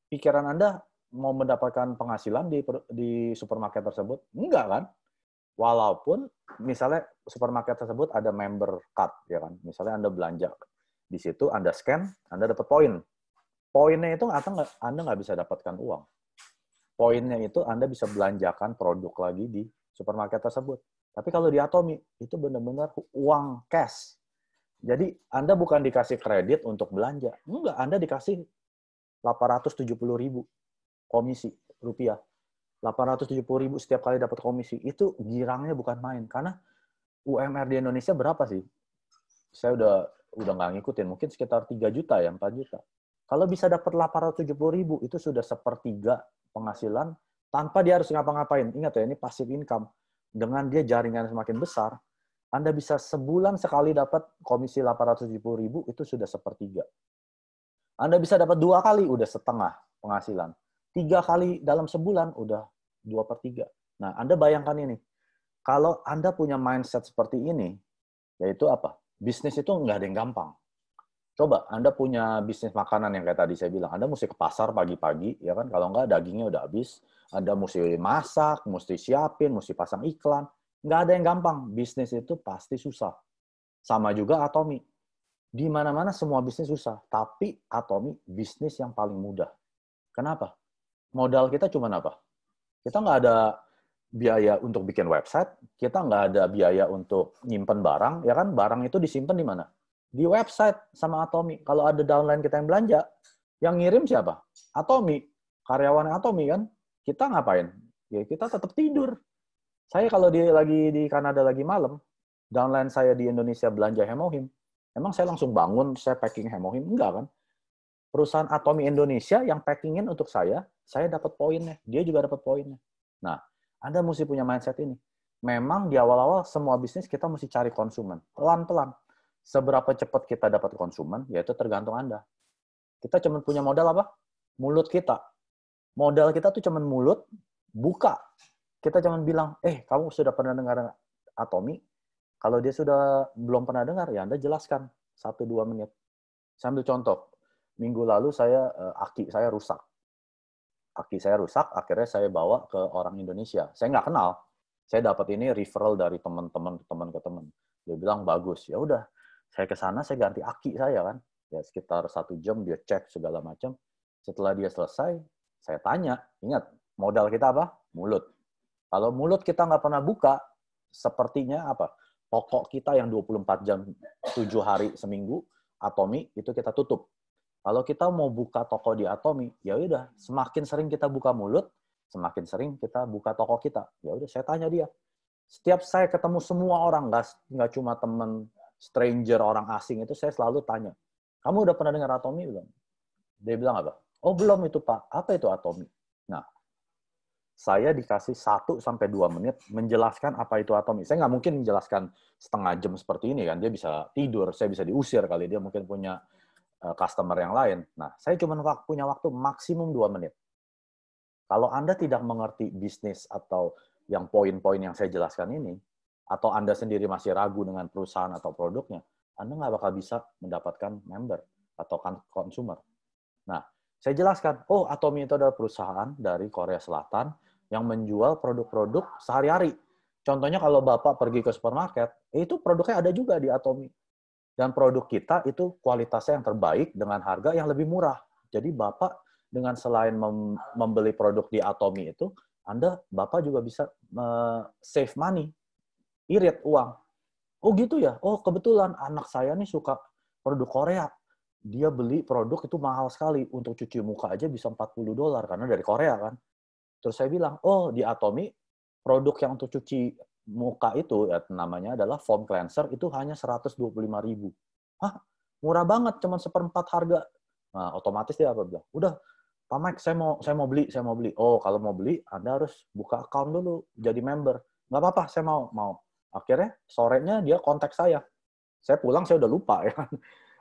pikiran Anda mau mendapatkan penghasilan di supermarket tersebut? Enggak kan? Walaupun misalnya supermarket tersebut ada member card, ya kan? Misalnya Anda belanja di situ, Anda scan, Anda dapat poin. Poinnya itu Anda nggak bisa dapatkan uang. Poinnya itu Anda bisa belanjakan produk lagi di supermarket tersebut. Tapi kalau di Atomy, itu benar-benar uang cash. Jadi Anda bukan dikasih kredit untuk belanja. Enggak, Anda dikasih 870.000 komisi rupiah. 870.000 setiap kali dapat komisi. Itu girangnya bukan main. Karena UMR di Indonesia berapa sih? Saya udah nggak ngikutin. Mungkin sekitar 3 juta ya, 4 juta. Kalau bisa dapat 870.000, itu sudah sepertiga penghasilan tanpa dia harus ngapa-ngapain. Ingat ya, ini passive income. Dengan dia jaringan semakin besar, Anda bisa sebulan sekali dapat komisi 870.000, itu sudah sepertiga. Anda bisa dapat 2 kali, udah setengah penghasilan. 3 kali dalam sebulan, udah 2/3. Nah, Anda bayangkan ini. Kalau Anda punya mindset seperti ini, yaitu apa? Bisnis itu nggak ada yang gampang. Coba, Anda punya bisnis makanan yang kayak tadi saya bilang. Anda mesti ke pasar pagi-pagi, ya kan? Kalau nggak, dagingnya udah habis. Anda mesti masak, mesti siapin, mesti pasang iklan. Nggak ada yang gampang. Bisnis itu pasti susah. Sama juga Atomy. Di mana-mana semua bisnis susah. Tapi Atomy, bisnis yang paling mudah. Kenapa? Modal kita cuma apa? Kita nggak ada biaya untuk bikin website, kita nggak ada biaya untuk nyimpen barang, ya kan? Barang itu disimpan di mana? Di website sama Atomy. Kalau ada downline kita yang belanja, yang ngirim siapa? Atomy. Karyawan Atomy kan? Kita ngapain? Ya kita tetap tidur. Saya kalau lagi di Kanada lagi malam, downline saya di Indonesia belanja Hemohim, emang saya langsung bangun, saya packing Hemohim? Enggak kan? Perusahaan Atomy Indonesia yang packingin untuk saya dapat poinnya. Dia juga dapat poinnya. Nah, Anda mesti punya mindset ini. Memang di awal-awal semua bisnis kita mesti cari konsumen. Pelan-pelan. Seberapa cepat kita dapat konsumen, yaitu tergantung Anda. Kita cuma punya modal apa? Mulut kita. Modal kita tuh cuma mulut, buka. Kita cuma bilang, kamu sudah pernah dengar Atomy? Kalau dia sudah belum pernah dengar, ya Anda jelaskan. 1-2 menit. Saya ambil contoh. Minggu lalu aki saya rusak. Aki saya rusak, akhirnya saya bawa ke orang Indonesia. Saya nggak kenal. Saya dapat ini referral dari teman ke teman. Dia bilang bagus. Ya udah, saya ke sana, saya ganti aki saya kan. Ya sekitar 1 jam dia cek segala macam. Setelah dia selesai, saya tanya. Ingat, modal kita apa? Mulut. Kalau mulut kita nggak pernah buka, sepertinya apa? Toko kita yang 24 jam 7 hari seminggu, Atomy, itu kita tutup. Kalau kita mau buka toko di Atomy, ya udah, semakin sering kita buka mulut, semakin sering kita buka toko kita. Ya udah, saya tanya dia. Setiap saya ketemu semua orang, nggak cuma teman stranger, orang asing, itu saya selalu tanya, kamu udah pernah dengar Atomy belum? Dia bilang apa? Oh belum itu Pak. Apa itu Atomy? Nah, saya dikasih 1-2 menit menjelaskan apa itu Atomy. Saya nggak mungkin menjelaskan setengah jam seperti ini kan. Dia bisa tidur, saya bisa diusir kali. Dia mungkin punya customer yang lain. Nah, saya cuma punya waktu maksimum 2 menit. Kalau Anda tidak mengerti bisnis atau yang poin-poin yang saya jelaskan ini, atau Anda sendiri masih ragu dengan perusahaan atau produknya, Anda nggak bakal bisa mendapatkan member atau consumer. Nah, saya jelaskan, Atomy itu adalah perusahaan dari Korea Selatan yang menjual produk-produk sehari-hari. Contohnya kalau Bapak pergi ke supermarket, itu produknya ada juga di Atomy. Dan produk kita itu kualitasnya yang terbaik dengan harga yang lebih murah. Jadi Bapak dengan selain membeli produk di Atomy itu, Bapak juga bisa save money, irit uang. Oh gitu ya? Oh kebetulan anak saya nih suka produk Korea. Dia beli produk itu mahal sekali. Untuk cuci muka aja bisa $40 karena dari Korea kan. Terus saya bilang, di Atomy produk yang untuk cuci muka itu ya namanya adalah foam cleanser itu hanya 125.000. Hah? Murah banget, cuma 1/4 harga. Nah, otomatis dia apa bilang? Udah, Pak Mike, saya mau beli. Oh, kalau mau beli Anda harus buka account dulu, jadi member. Nggak apa-apa, saya mau. Akhirnya sorenya dia kontak saya. Saya pulang saya udah lupa ya.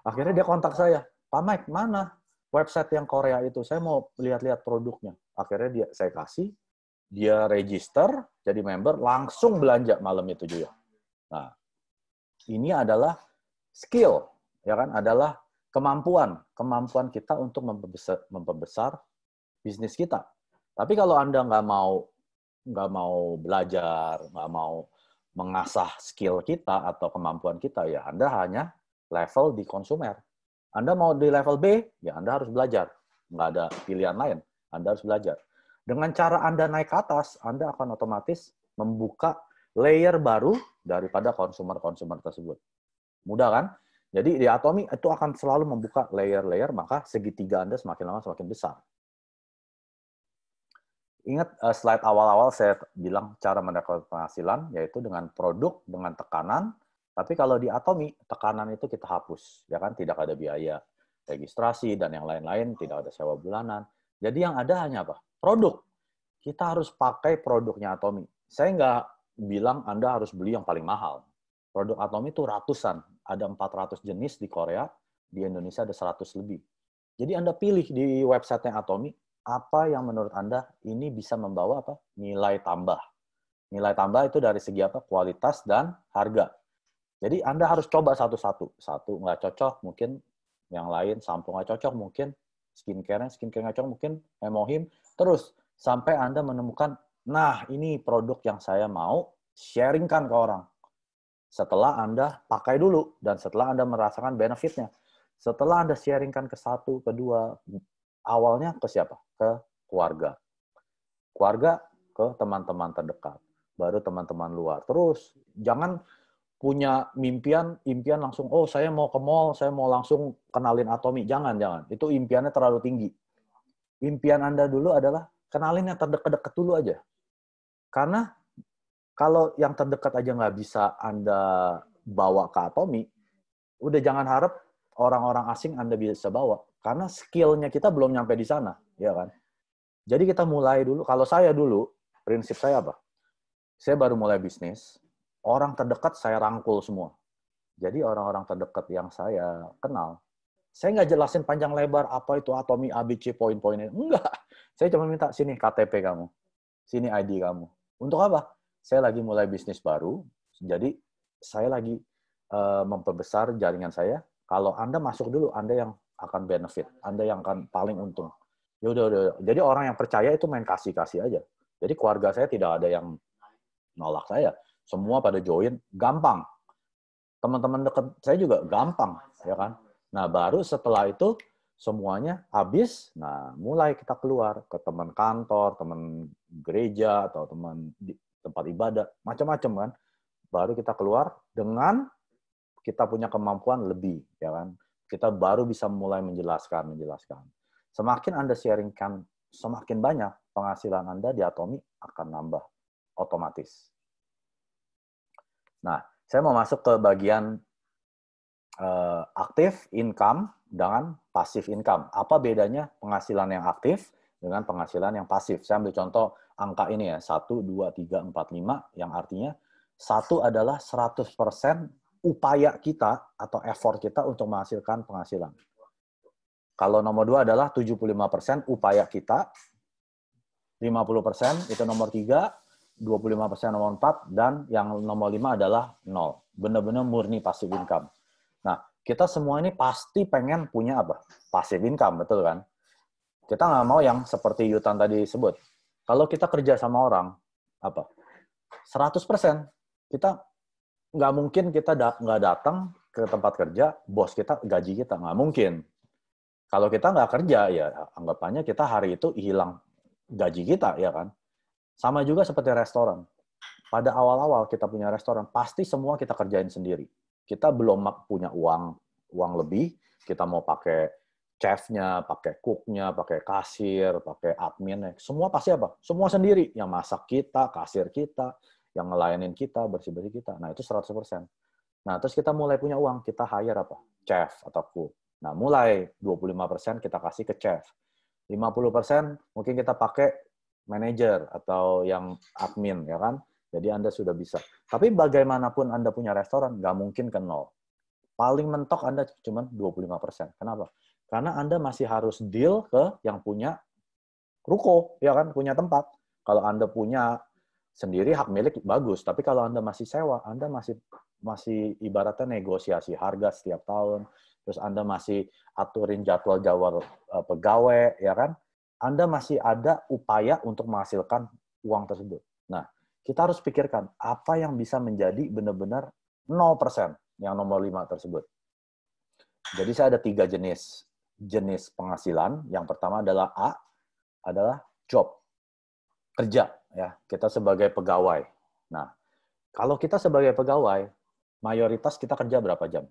Akhirnya dia kontak saya. Pak Mike, mana website yang Korea itu? Saya mau lihat-lihat produknya. Akhirnya saya kasih, dia register jadi member, langsung belanja malam itu juga. Nah, ini adalah skill, ya kan? Adalah kemampuan kita untuk memperbesar bisnis kita. Tapi kalau Anda nggak mau belajar, nggak mau mengasah skill kita atau kemampuan kita, ya Anda hanya level di konsumer. Anda mau di level B, ya Anda harus belajar. Nggak ada pilihan lain. Anda harus belajar. Dengan cara Anda naik ke atas, Anda akan otomatis membuka layer baru daripada konsumer-konsumer tersebut. Mudah kan? Jadi di Atomy itu akan selalu membuka layer-layer, maka segitiga Anda semakin lama semakin besar. Ingat slide awal-awal saya bilang cara mendapatkan penghasilan yaitu dengan produk, dengan tekanan. Tapi kalau di Atomy, tekanan itu kita hapus, ya kan? Tidak ada biaya registrasi dan yang lain-lain, tidak ada sewa bulanan. Jadi yang ada hanya apa? Produk. Kita harus pakai produknya Atomy. Saya nggak bilang Anda harus beli yang paling mahal. Produk Atomy itu ratusan. Ada 400 jenis di Korea, di Indonesia ada 100 lebih. Jadi Anda pilih di website-nya Atomy, apa yang menurut Anda ini bisa membawa apa? Nilai tambah. Nilai tambah itu dari segi apa? Kualitas dan harga. Jadi Anda harus coba satu-satu. Satu nggak cocok, mungkin yang lain. Sampo nggak cocok, mungkin skincare nggak cocok, mungkin Hemohim. Terus sampai Anda menemukan, nah ini produk yang saya mau, sharingkan ke orang. Setelah Anda pakai dulu, dan setelah Anda merasakan benefitnya. Setelah Anda sharingkan ke satu, kedua, awalnya ke siapa? Ke keluarga. Keluarga ke teman-teman terdekat. Baru teman-teman luar. Terus, jangan punya impian langsung, oh saya mau ke mall, saya mau langsung kenalin Atomy. Jangan. Itu impiannya terlalu tinggi. Impian Anda dulu adalah kenalin yang terdekat-dekat dulu aja. Karena kalau yang terdekat aja nggak bisa Anda bawa ke Atomy, udah jangan harap orang-orang asing Anda bisa bawa. Karena skill-nya kita belum nyampe di sana, ya kan? Jadi kita mulai dulu. Kalau saya dulu, prinsip saya apa? Saya baru mulai bisnis, orang terdekat saya rangkul semua. Jadi orang-orang terdekat yang saya kenal, saya nggak jelasin panjang lebar apa itu Atomy, ABC, poin-poinnya. Enggak. Saya cuma minta, sini KTP kamu, sini ID kamu. Untuk apa? Saya lagi mulai bisnis baru, jadi saya lagi memperbesar jaringan saya. Kalau Anda masuk dulu, Anda yang akan benefit, Anda yang akan paling untung. Yaudah. Jadi orang yang percaya itu main kasih-kasih aja. Jadi keluarga saya tidak ada yang nolak saya. Semua pada join, gampang. Teman-teman dekat saya juga gampang, ya kan? Nah, baru setelah itu semuanya habis, nah mulai kita keluar ke teman kantor, teman gereja, atau teman di tempat ibadah, macam-macam kan. Baru kita keluar dengan kita punya kemampuan lebih, ya kan? Kita baru bisa mulai menjelaskan. Semakin Anda sharingkan, semakin banyak penghasilan Anda di Atomy akan nambah otomatis. Nah, saya mau masuk ke bagian aktif income dengan pasif income. Apa bedanya penghasilan yang aktif dengan penghasilan yang pasif? Saya ambil contoh angka ini ya, 1, 2, 3, 4, 5, yang artinya 1 adalah 100% upaya kita atau effort kita untuk menghasilkan penghasilan. Kalau nomor 2 adalah 75% upaya kita, 50% itu nomor 3, 25% nomor 4, dan yang nomor 5 adalah 0. Benar-benar murni passive income. Nah, kita semua ini pasti pengen punya apa? Passive income, betul kan? Kita nggak mau yang seperti Yutan tadi sebut. Kalau kita kerja sama orang, apa? 100%. Kita nggak mungkin kita nggak datang ke tempat kerja, bos kita gaji kita. Nggak mungkin. Kalau kita nggak kerja, ya anggapannya kita hari itu hilang gaji kita, ya kan? Sama juga seperti restoran. Pada awal-awal kita punya restoran, pasti semua kita kerjain sendiri. Kita belum punya uang lebih, kita mau pakai chef-nya, pakai cook-nya, pakai kasir, pakai admin, semua pasti apa? Semua sendiri. Yang masak kita, kasir kita, yang ngelayanin kita, bersih-bersih kita. Nah, itu 100%. Nah, terus kita mulai punya uang, kita hire apa? Chef atau cook. Nah, mulai 25% kita kasih ke chef. 50% mungkin kita pakai manajer atau yang admin, ya kan? Jadi Anda sudah bisa. Tapi bagaimanapun Anda punya restoran, nggak mungkin ke 0. Paling mentok Anda cuma 25%. Kenapa? Karena Anda masih harus deal ke yang punya ruko, ya kan? Punya tempat. Kalau Anda punya sendiri hak milik bagus, tapi kalau Anda masih sewa, Anda masih ibaratnya negosiasi harga setiap tahun, terus Anda masih aturin jadwal pegawai, ya kan? Anda masih ada upaya untuk menghasilkan uang tersebut. Nah, kita harus pikirkan apa yang bisa menjadi benar-benar 0% yang nomor 5 tersebut. Jadi saya ada 3 jenis penghasilan. Yang pertama adalah A, adalah job, kerja. Ya, kita sebagai pegawai. Nah, kalau kita sebagai pegawai, mayoritas kita kerja berapa jam?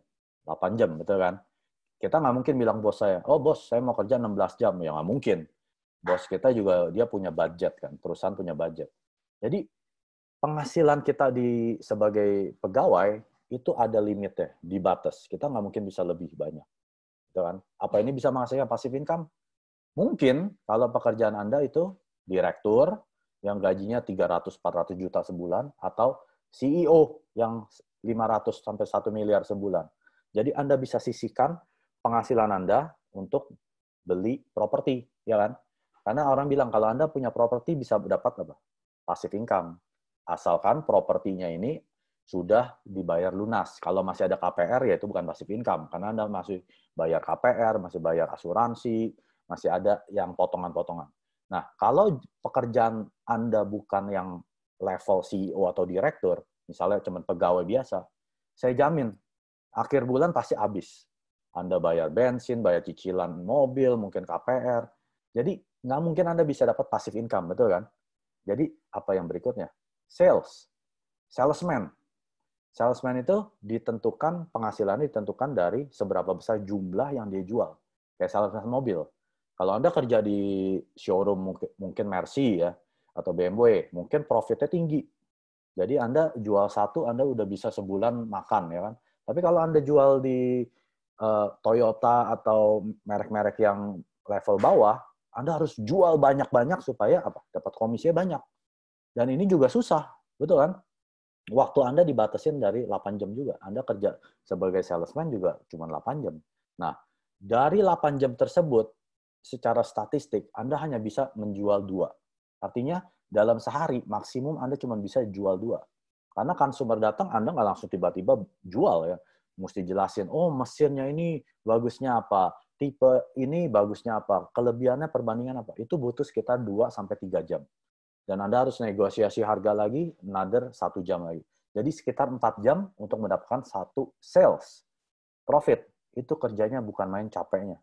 8 jam, betul kan? Kita nggak mungkin bilang bos saya, oh bos, saya mau kerja 16 jam. Ya nggak mungkin. Bos kita juga dia punya budget kan, perusahaan punya budget. Jadi penghasilan kita sebagai pegawai itu ada limitnya, di batas. Kita nggak mungkin bisa lebih banyak. Gitu kan? Apa ini bisa menghasilkan passive income? Mungkin kalau pekerjaan Anda itu direktur yang gajinya 300-400 juta sebulan atau CEO yang 500 sampai 1 miliar sebulan. Jadi Anda bisa sisihkan penghasilan Anda untuk beli properti, ya kan? Karena orang bilang kalau Anda punya properti bisa dapat apa? Passive income. Asalkan propertinya ini sudah dibayar lunas. Kalau masih ada KPR ya itu bukan passive income karena Anda masih bayar KPR, masih bayar asuransi, masih ada yang potongan-potongan. Nah, kalau pekerjaan Anda bukan yang level CEO atau direktur, misalnya cuma pegawai biasa, saya jamin akhir bulan pasti habis. Anda bayar bensin, bayar cicilan mobil, mungkin KPR. Jadi, nggak mungkin Anda bisa dapat passive income, betul kan? Jadi, apa yang berikutnya? Salesman. Salesman itu ditentukan, penghasilannya ditentukan dari seberapa besar jumlah yang dia jual. Kayak salesman mobil. Kalau Anda kerja di showroom mungkin Mercy ya, atau BMW, mungkin profitnya tinggi. Jadi Anda jual satu, Anda udah bisa sebulan makan, ya kan? Tapi kalau Anda jual di Toyota atau merek-merek yang level bawah, Anda harus jual banyak-banyak supaya apa? Dapat komisinya banyak. Dan ini juga susah, betul kan? Waktu Anda dibatasin dari 8 jam juga. Anda kerja sebagai salesman juga cuma 8 jam. Nah, dari 8 jam tersebut, secara statistik, Anda hanya bisa menjual 2. Artinya, dalam sehari, maksimum Anda cuma bisa jual 2. Karena consumer datang, Anda nggak langsung tiba-tiba jual ya. Mesti jelasin, oh mesinnya ini bagusnya apa, tipe ini bagusnya apa, kelebihannya perbandingan apa. Itu butuh sekitar 2-3 jam. Dan Anda harus negosiasi harga lagi, another 1 jam lagi. Jadi sekitar 4 jam untuk mendapatkan satu sales. Profit, itu kerjanya bukan main capeknya.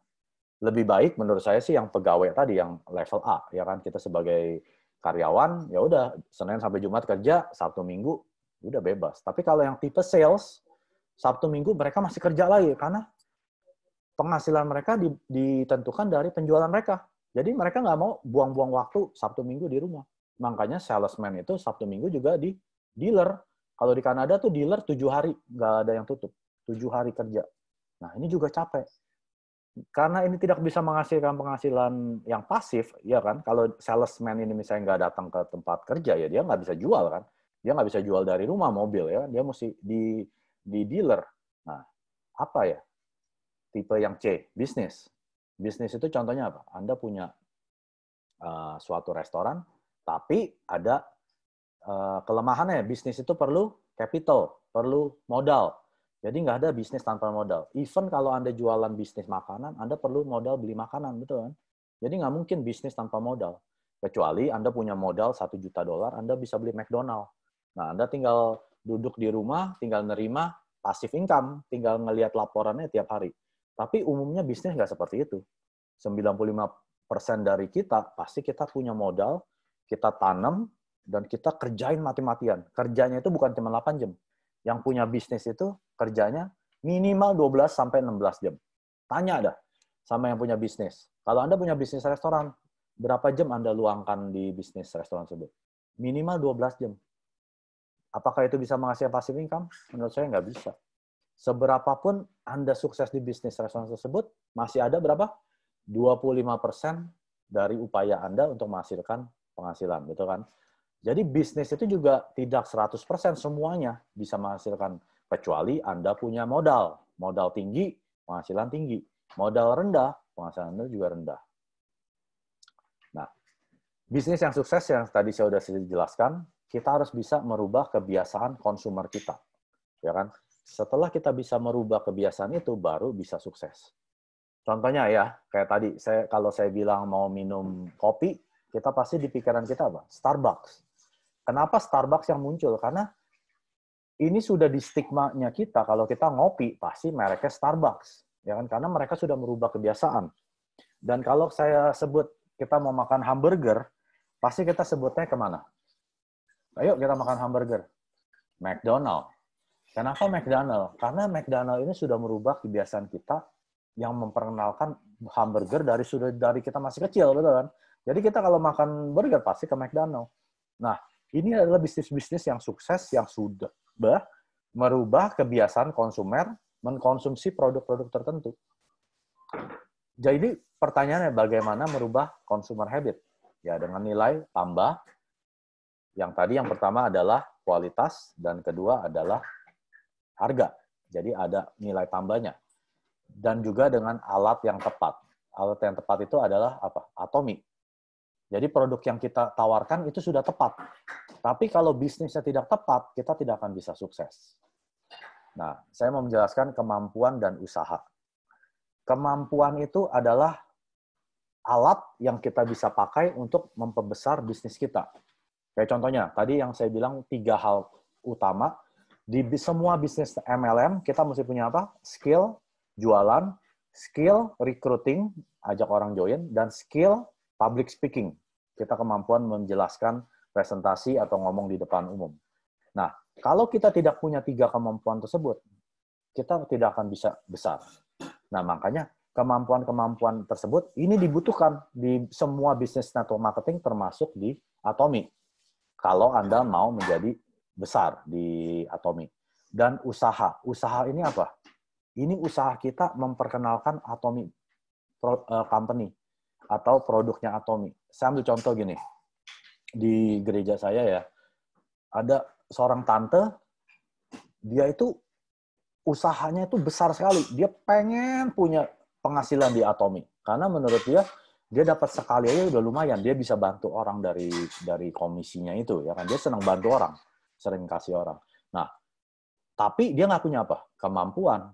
Lebih baik menurut saya sih yang pegawai tadi, yang level A. Ya kan, kita sebagai karyawan, ya udah Senin sampai Jumat kerja, Sabtu Minggu, udah bebas. Tapi kalau yang tipe sales, Sabtu Minggu mereka masih kerja lagi, karena penghasilan mereka ditentukan dari penjualan mereka. Jadi mereka nggak mau buang-buang waktu Sabtu Minggu di rumah. Makanya salesman itu Sabtu Minggu juga di dealer. Kalau di Kanada tuh dealer 7 hari, nggak ada yang tutup. 7 hari kerja. Nah, ini juga capek. Karena ini tidak bisa menghasilkan penghasilan yang pasif, ya kan? Kalau salesman ini misalnya nggak datang ke tempat kerja, ya dia nggak bisa jual kan? Dia nggak bisa jual dari rumah mobil, ya kan? Dia mesti di dealer. Nah, apa ya? Tipe yang C, bisnis. Bisnis itu contohnya apa? Anda punya suatu restoran, tapi ada kelemahannya. Bisnis itu perlu capital, perlu modal. Jadi nggak ada bisnis tanpa modal. Even kalau Anda jualan bisnis makanan, Anda perlu modal beli makanan, betul kan? Jadi nggak mungkin bisnis tanpa modal. Kecuali Anda punya modal $1 juta, Anda bisa beli McDonald. Nah, Anda tinggal duduk di rumah, tinggal nerima passive income, tinggal ngelihat laporannya tiap hari. Tapi umumnya bisnis nggak seperti itu. 95% dari kita, pasti kita punya modal, kita tanam, dan kita kerjain mati-matian. Kerjanya itu bukan cuma 8 jam. Yang punya bisnis itu kerjanya minimal 12-16 jam. Tanya dah sama yang punya bisnis. Kalau Anda punya bisnis restoran, berapa jam Anda luangkan di bisnis restoran tersebut? Minimal 12 jam. Apakah itu bisa menghasilkan passive income? Menurut saya nggak bisa. Seberapapun Anda sukses di bisnis restoran tersebut, masih ada berapa? 25% dari upaya Anda untuk menghasilkan penghasilan, betul kan? Jadi bisnis itu juga tidak 100% semuanya bisa menghasilkan, kecuali Anda punya modal. Modal tinggi, penghasilan tinggi. Modal rendah, penghasilan Anda juga rendah. Nah, bisnis yang sukses yang tadi saya sudah jelaskan, kita harus bisa merubah kebiasaan konsumer kita. Ya kan? Setelah kita bisa merubah kebiasaan itu, baru bisa sukses. Contohnya ya, kayak tadi, kalau saya bilang mau minum kopi, kita pasti di pikiran kita apa? Starbucks. Kenapa Starbucks yang muncul? Karena ini sudah di stigmanya kita, kalau kita ngopi, pasti mereknya Starbucks. Ya kan? Karena mereka sudah merubah kebiasaan. Dan kalau saya sebut kita mau makan hamburger, pasti kita sebutnya kemana? Ayo kita makan hamburger. McDonald. Kenapa McDonald? Karena McDonald ini sudah merubah kebiasaan kita yang memperkenalkan hamburger dari kita masih kecil, betul kan? Jadi kita kalau makan burger pasti ke McDonald. Nah, ini adalah bisnis-bisnis yang sukses yang sudah merubah kebiasaan konsumer mengkonsumsi produk-produk tertentu. Jadi pertanyaannya bagaimana merubah consumer habit? Ya dengan nilai tambah. Yang pertama adalah kualitas dan kedua adalah harga. Jadi ada nilai tambahnya. Dan juga dengan alat yang tepat. Alat yang tepat itu adalah apa? Atomi. Jadi produk yang kita tawarkan itu sudah tepat. Tapi kalau bisnisnya tidak tepat, kita tidak akan bisa sukses. Nah, saya mau menjelaskan kemampuan dan usaha. Kemampuan itu adalah alat yang kita bisa pakai untuk memperbesar bisnis kita. Kayak contohnya, tadi yang saya bilang 3 hal utama. Di semua bisnis MLM, kita mesti punya apa? Skill, jualan, skill, recruiting, ajak orang join, dan skill, public speaking. Kita kemampuan menjelaskan presentasi atau ngomong di depan umum. Nah, kalau kita tidak punya 3 kemampuan tersebut, kita tidak akan bisa besar. Nah, makanya kemampuan-kemampuan tersebut ini dibutuhkan di semua bisnis network marketing termasuk di Atomi. Kalau Anda mau menjadi besar di Atomi. Dan usaha. Usaha ini apa? Ini usaha kita memperkenalkan Atomi company atau produknya Atomi. Saya ambil contoh gini. Di gereja saya ya, ada seorang tante, dia itu usahanya itu besar sekali. Dia pengen punya penghasilan di Atomi. Karena menurut dia dapat sekali aja udah lumayan. Dia bisa bantu orang dari komisinya itu. Ya kan? Dia senang bantu orang. Sering kasih orang. Nah, tapi dia nggak punya apa? Kemampuan.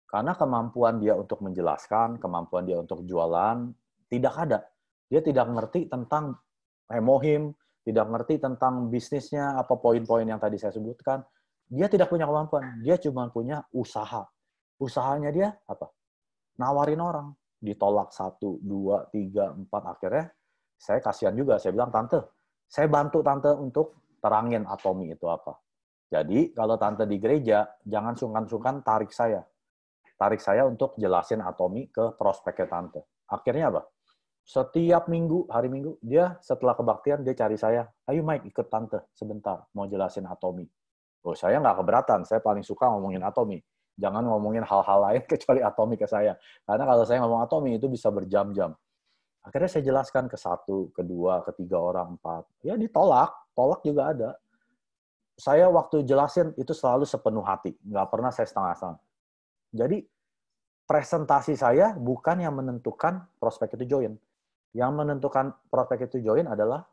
Karena kemampuan dia untuk menjelaskan, kemampuan dia untuk jualan, tidak ada. Dia tidak ngerti tentang hemohim, tidak ngerti tentang bisnisnya, apa poin-poin yang tadi saya sebutkan. Dia tidak punya kemampuan. Dia cuma punya usaha. Usahanya dia apa? Nawarin orang. Ditolak 1, 2, 3, 4. Akhirnya saya kasihan juga. Saya bilang, Tante, saya bantu Tante untuk terangin Atomi itu apa. Jadi, kalau Tante di gereja, jangan sungkan-sungkan tarik saya. Tarik saya untuk jelasin Atomi ke prospeknya Tante. Akhirnya apa? Setiap minggu, hari Minggu, dia setelah kebaktian, dia cari saya, ayo Mike, ikut Tante sebentar, mau jelasin Atomi. Oh, saya nggak keberatan, saya paling suka ngomongin Atomi. Jangan ngomongin hal-hal lain kecuali Atomi ke saya. Karena kalau saya ngomong Atomi, itu bisa berjam-jam. Akhirnya saya jelaskan ke 1, ke 2, ke 3 orang, 4. Ya ditolak, tolak juga ada. Saya waktu jelasin, itu selalu sepenuh hati. Nggak pernah saya setengah-setengah. Jadi, presentasi saya bukan yang menentukan prospek itu join. Yang menentukan prospek itu join adalah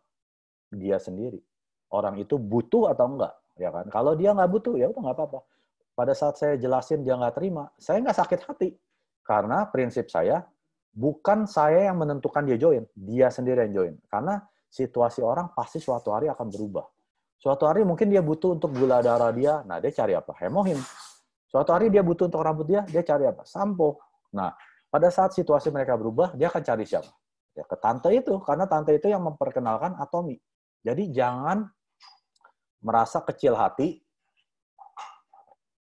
dia sendiri. Orang itu butuh atau enggak, ya kan? Kalau dia nggak butuh, ya udah nggak apa-apa. Pada saat saya jelasin dia nggak terima, saya nggak sakit hati. Karena prinsip saya, bukan saya yang menentukan dia join, dia sendiri yang join. Karena situasi orang pasti suatu hari akan berubah. Suatu hari mungkin dia butuh untuk gula darah dia, nah dia cari apa? Hemohim. Suatu hari dia butuh untuk rambut dia cari apa? Sampo. Nah, pada saat situasi mereka berubah, dia akan cari siapa? Ya, ke tante itu, karena tante itu yang memperkenalkan Atomi. Jadi jangan merasa kecil hati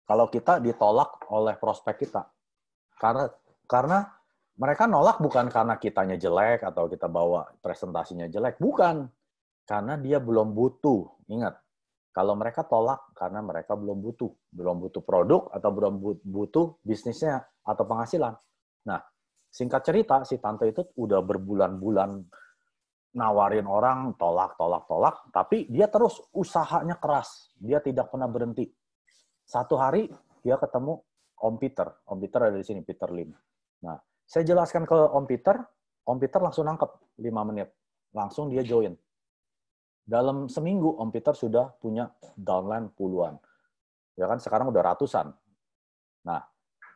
kalau kita ditolak oleh prospek kita. Karena mereka nolak bukan karena kitanya jelek atau kita bawa presentasinya jelek. Bukan. Karena dia belum butuh. Ingat, kalau mereka tolak karena mereka belum butuh produk atau belum butuh bisnisnya atau penghasilan. Nah, singkat cerita, si tante itu udah berbulan-bulan nawarin orang, tolak, tapi dia terus usahanya keras. Dia tidak pernah berhenti. Satu hari, dia ketemu Om Peter. Om Peter ada di sini, Peter Lim. Nah, saya jelaskan ke Om Peter langsung nangkep 5 menit. Langsung dia join. Dalam seminggu, Om Peter sudah punya downline puluhan. Ya kan, sekarang udah ratusan. Nah,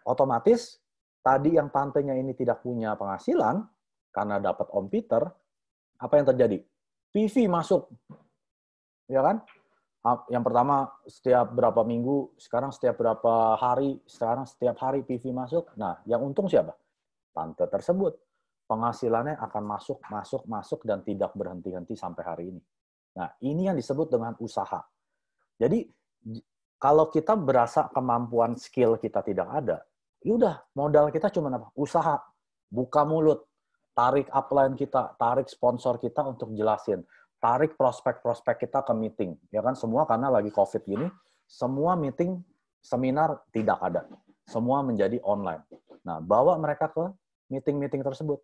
otomatis, tadi yang tantenya ini tidak punya penghasilan, karena dapat Om Peter, apa yang terjadi? PV masuk. Ya kan? Yang pertama, setiap berapa minggu, sekarang setiap berapa hari, sekarang setiap hari PV masuk. Nah, yang untung siapa? Tante tersebut. Penghasilannya akan masuk, dan tidak berhenti-henti sampai hari ini. Nah, ini yang disebut dengan usaha. Jadi, kalau kita berasa kemampuan skill kita tidak ada, yaudah, modal kita cuma apa? Usaha. Buka mulut. tarik upline kita, tarik sponsor kita untuk jelasin, tarik prospek-prospek kita ke meeting, ya kan? Semua karena lagi COVID gini, semua meeting, seminar tidak ada, semua menjadi online. Nah, bawa mereka ke meeting-meeting tersebut.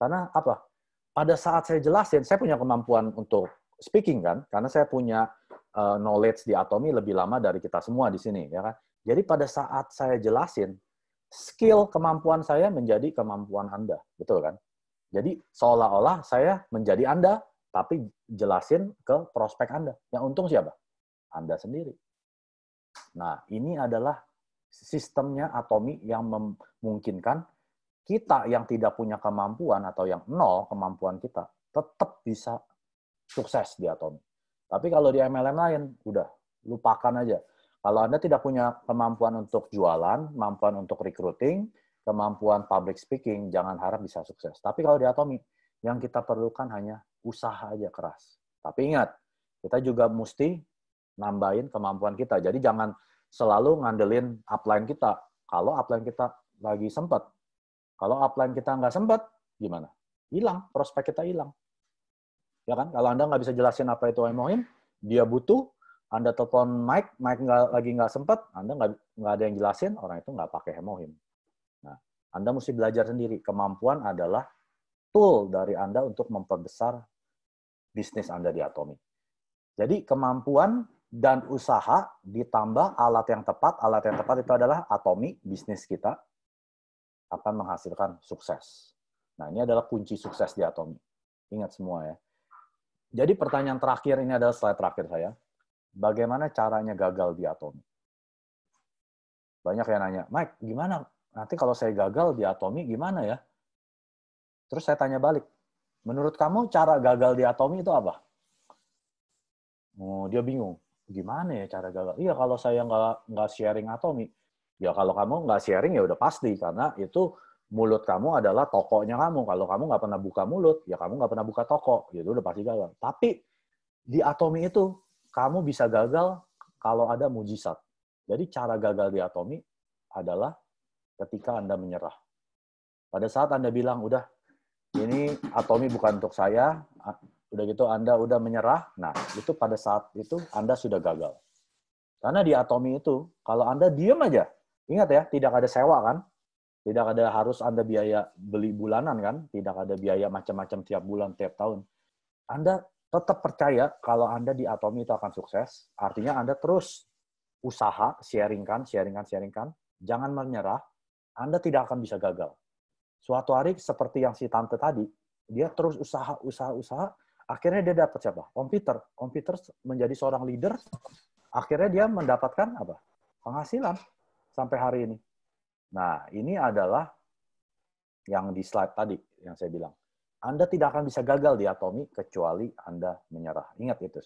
Karena apa? Pada saat saya jelasin, saya punya kemampuan untuk speaking kan, karena saya punya knowledge di Atomy lebih lama dari kita semua di sini, ya kan? Jadi pada saat saya jelasin, skill kemampuan saya menjadi kemampuan Anda, betul kan? Jadi seolah-olah saya menjadi Anda, tapi jelasin ke prospek Anda. Yang untung siapa? Anda sendiri. Nah, ini adalah sistemnya Atomy yang memungkinkan kita yang tidak punya kemampuan atau yang nol kemampuan kita tetap bisa sukses di Atomy. Tapi kalau di MLM lain, udah lupakan aja. Kalau Anda tidak punya kemampuan untuk jualan, kemampuan untuk recruiting, kemampuan public speaking, jangan harap bisa sukses. Tapi kalau di Atomy, yang kita perlukan hanya usaha aja keras. Tapi ingat, kita juga mesti nambahin kemampuan kita. Jadi jangan selalu ngandelin upline kita. Kalau upline kita lagi sempat, kalau upline kita nggak sempat, gimana? Hilang, prospek kita hilang. Ya kan? Kalau Anda nggak bisa jelasin apa itu MOIM, dia butuh, Anda telepon Mike lagi nggak sempat, Anda nggak ada yang jelasin, orang itu nggak pakai MOIM. Nah, Anda mesti belajar sendiri. Kemampuan adalah tool dari Anda untuk memperbesar bisnis Anda di Atomy. Jadi kemampuan dan usaha ditambah alat yang tepat. Alat yang tepat itu adalah Atomy, bisnis kita, akan menghasilkan sukses. Nah, ini adalah kunci sukses di Atomy. Ingat semua ya. Jadi pertanyaan terakhir, ini adalah slide terakhir saya. Bagaimana caranya gagal di Atomy? Banyak yang nanya, Mike, gimana? Nanti kalau saya gagal di Atomy, gimana ya? Terus saya tanya balik, menurut kamu cara gagal di Atomy itu apa? Oh, dia bingung. Gimana ya cara gagal? Iya, kalau saya nggak sharing Atomy. Ya kalau kamu nggak sharing ya udah pasti, karena itu mulut kamu adalah tokonya kamu. Kalau kamu nggak pernah buka mulut, ya kamu nggak pernah buka toko. Ya itu udah pasti gagal. Tapi di Atomy itu, kamu bisa gagal kalau ada mujizat. Jadi cara gagal di Atomy adalah ketika Anda menyerah. Pada saat Anda bilang, udah, ini Atomy bukan untuk saya, udah gitu Anda udah menyerah, nah itu pada saat itu Anda sudah gagal. Karena di Atomy itu, kalau Anda diem aja, ingat ya, tidak ada sewa kan, tidak ada harus Anda biaya beli bulanan kan, tidak ada biaya macam-macam tiap bulan, tiap tahun. Anda tetap percaya kalau Anda di Atomy itu akan sukses, artinya Anda terus usaha, sharingkan, jangan menyerah, Anda tidak akan bisa gagal. Suatu hari seperti yang si tante tadi, dia terus usaha, akhirnya dia dapat siapa? Om Peter. Om Peter menjadi seorang leader, akhirnya dia mendapatkan apa? Penghasilan sampai hari ini. Nah, ini adalah yang di slide tadi yang saya bilang. Anda tidak akan bisa gagal di Atomy kecuali Anda menyerah. Ingat itu.